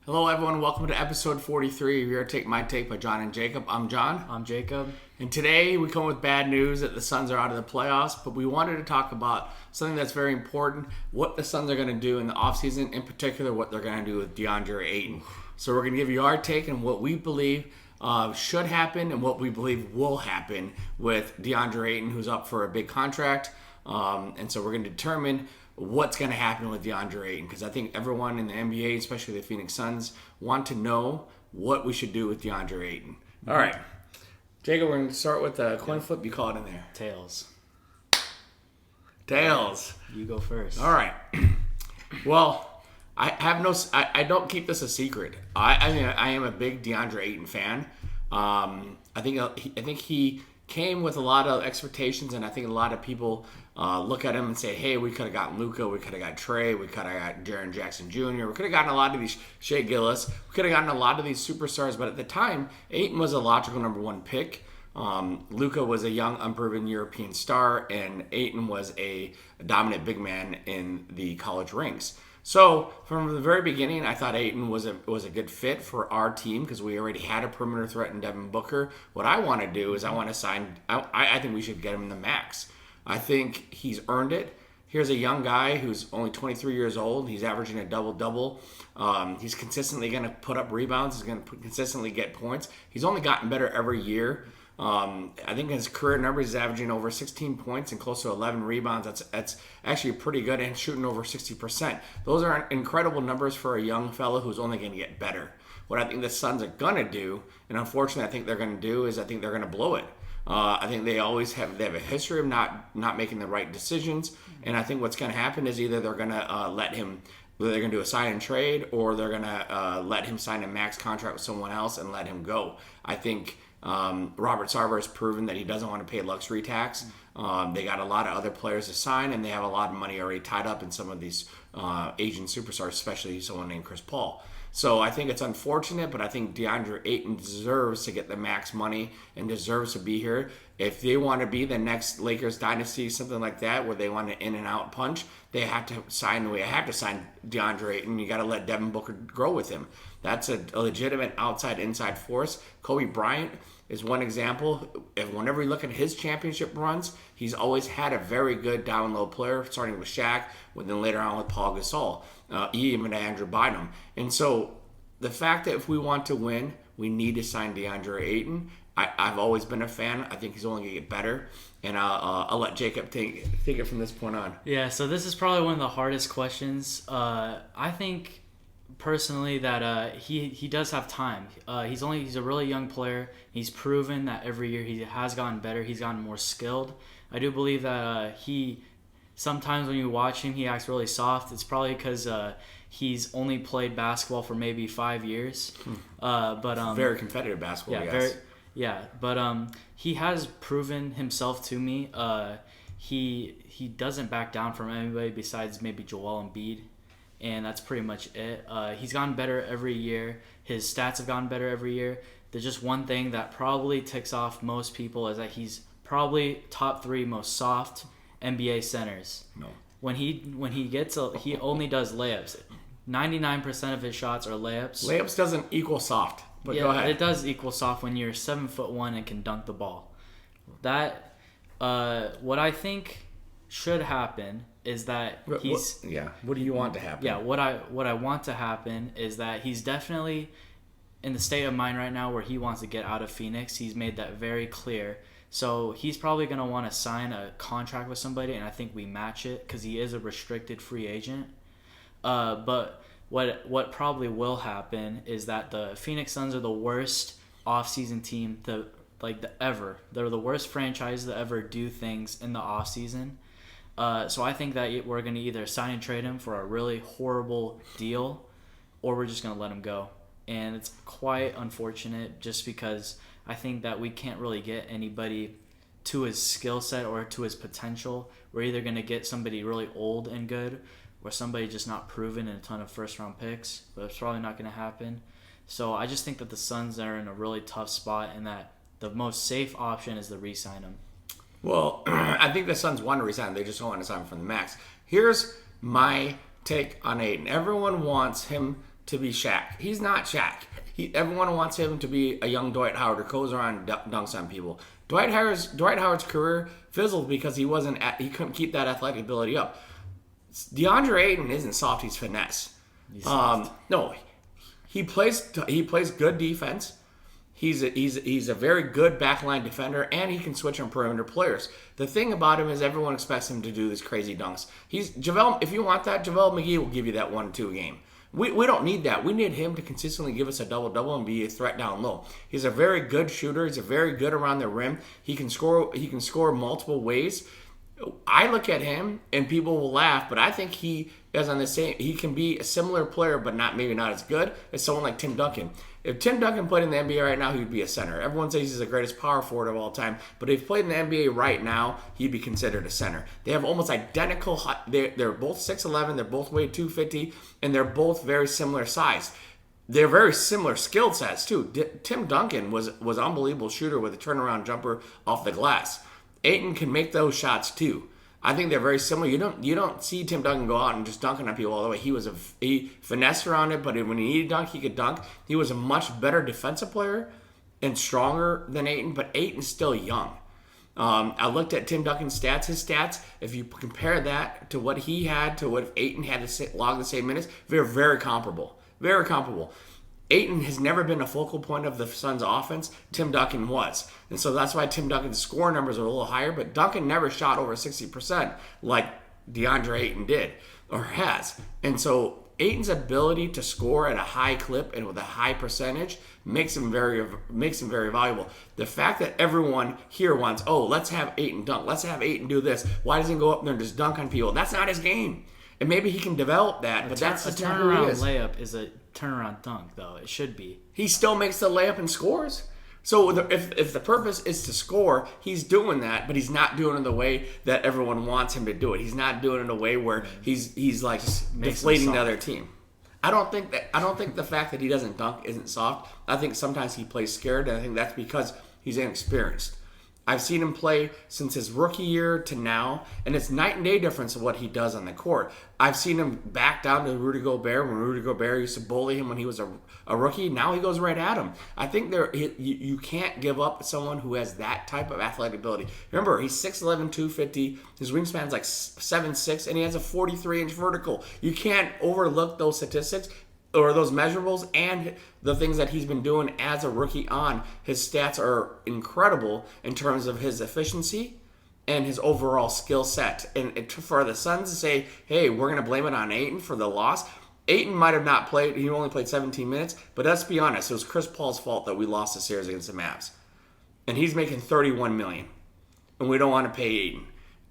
Hello, everyone. Welcome to episode 43 of Your Take, My Take by John and Jacob. I'm John. I'm Jacob. And today we come with bad news that the Suns are out of the playoffs, but we wanted to talk about something that's very important, what the Suns are going to do in the offseason, in particular what they're going to do with Deandre Ayton. So we're going to give you our take on what we believe should happen and what we believe will happen with Deandre Ayton, who's up for a big contract. And so we're going to determine what's going to happen with Deandre Ayton, because I think everyone in the NBA, especially the Phoenix Suns, want to know what we should do with Deandre Ayton. All right. Jacob, we're going to start with the coin flip. You call it in there. Tails. Tails. You go first. All right. Well, I don't keep this a secret. I am a big Deandre Ayton fan. I think he came with a lot of expectations, and I think a lot of people look at him and say, hey, we could have gotten Luka, we could have got Trey, we could have got Jaren Jackson Jr., we could have gotten a lot of these, Shea Gillis, we could have gotten a lot of these superstars, but at the time, Ayton was a logical number one pick. Luka was a young, unproven European star, and Ayton was a dominant big man in the college ranks. So from the very beginning, I thought Ayton was a good fit for our team because we already had a perimeter threat in Devin Booker. What I want to do is I want to sign. I think we should get him in the max. I think he's earned it. Here's a young guy who's only 23 years old. He's averaging a double-double. He's consistently going to put up rebounds. He's going to consistently get points. He's only gotten better every year. I think his career numbers is averaging over 16 points and close to 11 rebounds. That's actually pretty good, and shooting over 60%. Those are incredible numbers for a young fellow who's only going to get better. What I think the Suns are going to do, and unfortunately I think they're going to do, is I think they're going to blow it. I think they have a history of not making the right decisions, and I think what's going to happen is either they're going to they're going to do a sign and trade, or they're going to let him sign a max contract with someone else and let him go. I think Robert Sarver has proven that he doesn't want to pay luxury tax. They got a lot of other players to sign, and they have a lot of money already tied up in some of these Asian superstars, especially someone named Chris Paul. So I think it's unfortunate, but I think DeAndre Ayton deserves to get the max money and deserves to be here. If they want to be the next Lakers dynasty, something like that, where they want an in-and-out punch, they have to sign DeAndre Ayton. You got to let Devin Booker grow with him. That's a legitimate outside-inside force. Kobe Bryant is one example. Whenever you look at his championship runs, he's always had a very good down-low player, starting with Shaq, and then later on with Paul Gasol, even Andrew Bynum. And so the fact that if we want to win, we need to sign DeAndre Ayton. I've always been a fan. I think he's only going to get better. And I'll let Jacob take it from this point on. Yeah, so this is probably one of the hardest questions. I think personally that he does have time. He's a really young player. He's proven that every year he has gotten better. He's gotten more skilled. I do believe that he sometimes when you watch him, he acts really soft. It's probably because he's only played basketball for maybe 5 years. But very competitive basketball, yes. But he has proven himself to me. He doesn't back down from anybody besides maybe Joel Embiid, and that's pretty much it. He's gotten better every year. His stats have gotten better every year. There's just one thing that probably ticks off most people is that he's probably top 3 most soft NBA centers. No. When he only does layups. 99% of his shots are layups. Layups doesn't equal soft. But yeah, go ahead. It does equal soft when you're 7'1" and can dunk the ball. That what I think should happen is that he's What do you want to happen? Yeah, what I want to happen is that he's definitely in the state of mind right now where he wants to get out of Phoenix. He's made that very clear. So he's probably going to want to sign a contract with somebody, and I think we match it because he is a restricted free agent. But what probably will happen is that the Phoenix Suns are the worst offseason team ever. They're the worst franchise to ever do things in the offseason. So I think that we're going to either sign and trade him for a really horrible deal, or we're just going to let him go. And it's quite unfortunate just because I think that we can't really get anybody to his skill set or to his potential. We're either going to get somebody really old and good or somebody just not proven in a ton of first-round picks, but it's probably not going to happen. So I just think that the Suns are in a really tough spot and that the most safe option is to re-sign him. Well, I think the Suns want to re-sign him. They just don't want to sign him from the max. Here's my take on Ayton. Everyone wants him to be Shaq. He's not Shaq. Everyone wants him to be a young Dwight Howard who goes around and dunks on people. Dwight Howard's career fizzled because he couldn't keep that athletic ability up. Deandre Ayton isn't soft; he's finesse. No, he plays good defense. He's a very good backline defender, and he can switch on perimeter players. The thing about him is everyone expects him to do these crazy dunks. If you want that, JaVale McGee will give you that 1-2 game. We don't need that. We need him to consistently give us a double-double and be a threat down low. He's a very good shooter. He's a very good around the rim. He can score multiple ways. I look at him and people will laugh, but I think he can be a similar player, but maybe not as good as someone like Tim Duncan. If Tim Duncan played in the NBA right now, he'd be a center. Everyone says he's the greatest power forward of all time, but if he played in the NBA right now, he'd be considered a center. They have almost identical. They're both 6'11", they're both weigh 250, and they're both very similar size. They're very similar skill sets too. Tim Duncan was an unbelievable shooter with a turnaround jumper off the glass. Ayton can make those shots too. I think they're very similar. You don't see Tim Duncan go out and just dunking on people all the way. He finessed around it, but when he needed dunk, he could dunk. He was a much better defensive player and stronger than Ayton, but Ayton's still young. I looked at Tim Duncan's stats. His stats, if you compare that to what he had to what Ayton had to log the same minutes, they're very comparable. Very comparable. Ayton has never been a focal point of the Suns' offense. Tim Duncan was. And so that's why Tim Duncan's score numbers are a little higher, but Duncan never shot over 60% like DeAndre Ayton did or has. And so Ayton's ability to score at a high clip and with a high percentage makes him very valuable. The fact that everyone here wants, let's have Ayton dunk. Let's have Ayton do this. Why doesn't he go up there and just dunk on people? That's not his game. And maybe he can develop that, but that's a turnaround layup is a turnaround dunk, though. It should be. He still makes the layup and scores. So if the purpose is to score, he's doing that, but he's not doing it in the way that everyone wants him to do it. He's not doing it in a way where he's like deflating the other team. I don't think the fact that he doesn't dunk isn't soft. I think sometimes he plays scared, and I think that's because he's inexperienced. I've seen him play since his rookie year to now, and it's night and day difference of what he does on the court. I've seen him back down to Rudy Gobert when Rudy Gobert used to bully him when he was a rookie. Now he goes right at him. I think you can't give up someone who has that type of athletic ability. Remember, he's 6'11", 250. His wingspan's like 7'6", and he has a 43-inch vertical. You can't overlook those statistics or those measurables and the things that he's been doing as a rookie on. His stats are incredible in terms of his efficiency and his overall skill set. And for the Suns to say, hey, we're going to blame it on Ayton for the loss. Ayton might have not played. He only played 17 minutes. But let's be honest, it was Chris Paul's fault that we lost the series against the Mavs. And he's making $31 million. And we don't want to pay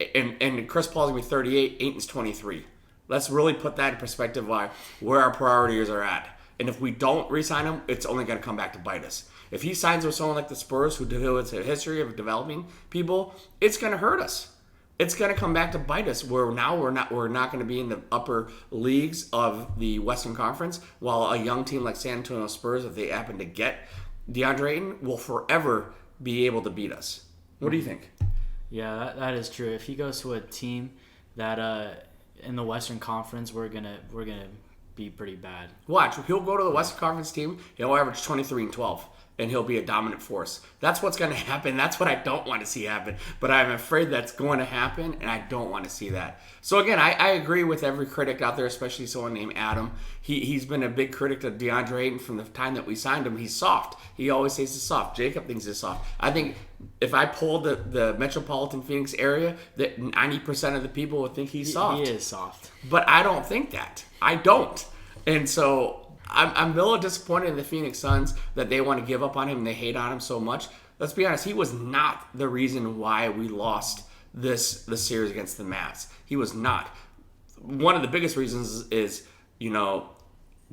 Ayton. And Chris Paul's going to be 38. Ayton's 23. Let's really put that in perspective where our priorities are at. And if we don't re-sign him, it's only going to come back to bite us. If he signs with someone like the Spurs, who has a history of developing people, it's going to hurt us. It's going to come back to bite us. Where now we're not going to be in the upper leagues of the Western Conference, while a young team like San Antonio Spurs, if they happen to get DeAndre Ayton, will forever be able to beat us. What do you think? Yeah, that is true. If he goes to a team that in the Western Conference, we're gonna be pretty bad. Watch, he'll go to the Western Conference team. He'll average 23 and 12, and he'll be a dominant force. That's what's going to happen. That's what I don't want to see happen. But I'm afraid that's going to happen, and I don't want to see that. So again, I agree with every critic out there, especially someone named Adam. He's been a big critic of DeAndre Ayton from the time that we signed him. He's soft. He always says he's soft. Jacob thinks he's soft. I think if I polled the metropolitan Phoenix area, that 90% of the people would think he's soft. He is soft. But I don't think that. I don't. And so I'm a little disappointed in the Phoenix Suns that they want to give up on him and they hate on him so much. Let's be honest, he was not the reason why we lost the series against the Mavs. He was not. One of the biggest reasons is,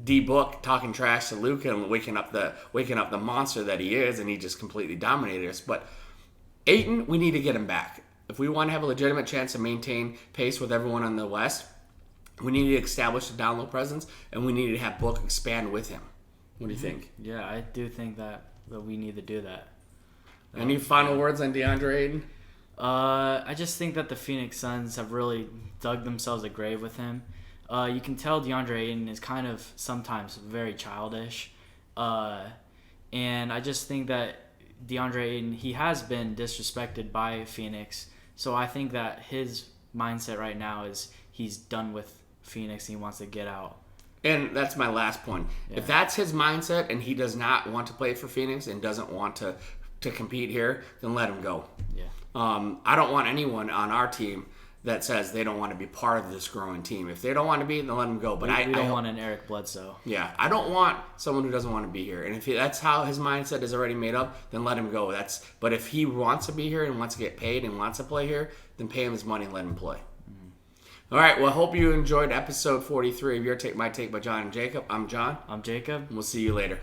D-Book talking trash to Luka and waking up the monster that he is, and he just completely dominated us. But Ayton, we need to get him back. If we want to have a legitimate chance to maintain pace with everyone on the West, we need to establish a down low presence, and we need to have Book expand with him. What do you think? Yeah, I do think that we need to do that. Any final words on DeAndre Ayton? I just think that the Phoenix Suns have really dug themselves a grave with him. You can tell Deandre Ayton is kind of sometimes very childish. And I just think that Deandre Ayton, he has been disrespected by Phoenix. So I think that his mindset right now is he's done with Phoenix and he wants to get out. And that's my last point. Yeah. If that's his mindset and he does not want to play for Phoenix and doesn't want to compete here, then let him go. Yeah. I don't want anyone on our team that says they don't want to be part of this growing team. If they don't want to be, then let them go. But we don't want an Eric Bledsoe. Yeah, I don't want someone who doesn't want to be here. And if that's how his mindset is already made up, then let him go. But if he wants to be here and wants to get paid and wants to play here, then pay him his money and let him play. Mm-hmm. All right, well, I hope you enjoyed episode 43 of Your Take, My Take by John and Jacob. I'm John. I'm Jacob. And we'll see you later.